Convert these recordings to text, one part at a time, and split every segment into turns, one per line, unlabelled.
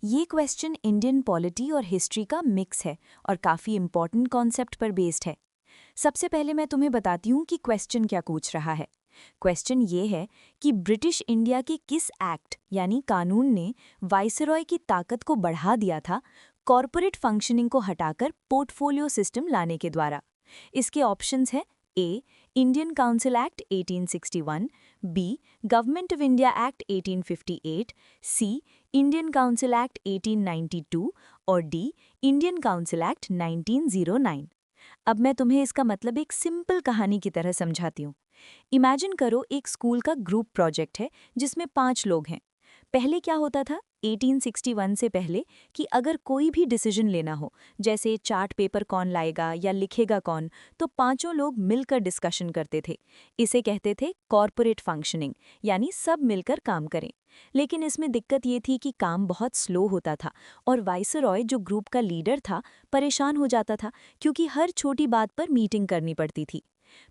ये question Indian polity और history का मिक्स है और काफ़ी इम्पॉर्टेंट कॉन्सेप्ट पर बेस्ड है। सबसे पहले मैं तुम्हें बताती हूँ कि क्वेश्चन क्या पूछ रहा है। क्वेश्चन ये है कि ब्रिटिश इंडिया के किस एक्ट यानी कानून ने वाइसरॉय की ताकत को बढ़ा दिया था कॉरपोरेट फंक्शनिंग को हटाकर पोर्टफोलियो सिस्टम लाने के द्वारा। इसके ऑप्शंस हैं A Indian Council Act 1861, B Government of India Act 1858, C Indian Council Act 1892 और डी इंडियन काउंसिल एक्ट 1909। अब मैं तुम्हें इसका मतलब एक सिंपल कहानी की तरह समझाती हूँ। इमेजिन करो एक स्कूल का ग्रुप प्रोजेक्ट है जिसमें 5 लोग हैं। पहले क्या होता था 1861 से पहले कि अगर कोई भी डिसीजन लेना हो, जैसे चार्ट पेपर कौन लाएगा या लिखेगा कौन, तो पांचों लोग मिलकर डिस्कशन करते थे। इसे कहते थे कॉरपोरेट फंक्शनिंग, यानी सब मिलकर काम करें। लेकिन इसमें दिक्कत ये थी कि काम बहुत स्लो होता था और वाइसरॉय जो ग्रुप का लीडर था परेशान हो जाता था क्योंकि हर छोटी बात पर मीटिंग करनी पड़ती थी।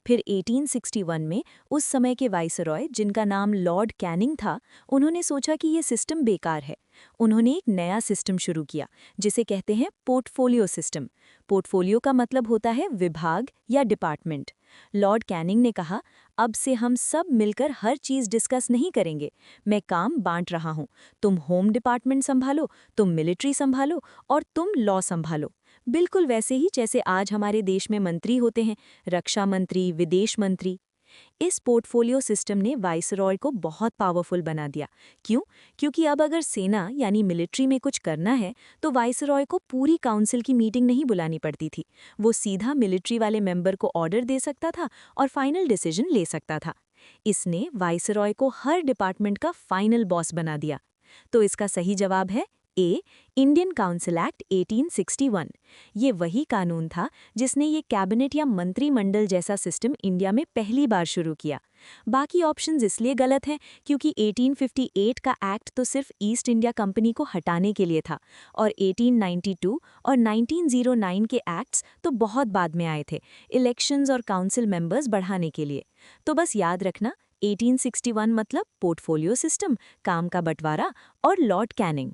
फिर 1861 में उस समय के वाइसरॉय जिनका नाम लॉर्ड कैनिंग था, उन्होंने सोचा कि ये सिस्टम बेकार है। उन्होंने एक नया सिस्टम शुरू किया जिसे कहते हैं पोर्टफोलियो सिस्टम। पोर्टफोलियो का मतलब होता है विभाग या डिपार्टमेंट। लॉर्ड कैनिंग ने कहा, अब से हम सब मिलकर हर चीज़ डिस्कस नहीं करेंगे, मैं काम बांट रहा हूँ। तुम होम डिपार्टमेंट संभालो, तुम मिलिट्री संभालो और तुम लॉ संभालो। बिल्कुल वैसे ही जैसे आज हमारे देश में मंत्री होते हैं, रक्षा मंत्री, विदेश मंत्री। इस पोर्टफोलियो सिस्टम ने वाइसरॉय को बहुत पावरफुल बना दिया। क्यों? क्योंकि अब अगर सेना यानी मिलिट्री में कुछ करना है तो वाइसरॉय को पूरी काउंसिल की मीटिंग नहीं बुलानी पड़ती थी। वो सीधा मिलिट्री वाले मेंबर को ऑर्डर दे सकता था और फाइनल डिसीजन ले सकता था। इसने वाइसरॉय को हर डिपार्टमेंट का फाइनल बॉस बना दिया। तो इसका सही जवाब है ए इंडियन काउंसिल एक्ट 1861। ये वही कानून था जिसने ये कैबिनेट या मंत्रिमंडल जैसा सिस्टम इंडिया में पहली बार शुरू किया। बाकी ऑप्शंस इसलिए गलत हैं क्योंकि 1858 का एक्ट तो सिर्फ ईस्ट इंडिया कंपनी को हटाने के लिए था और 1892 और 1909 के एक्ट्स तो बहुत बाद में आए थे, इलेक्शंस और काउंसिल मेंबर्स बढ़ाने के लिए। तो बस याद रखना 1861 मतलब पोर्टफोलियो सिस्टम, काम का बंटवारा और लॉर्ड कैनिंग।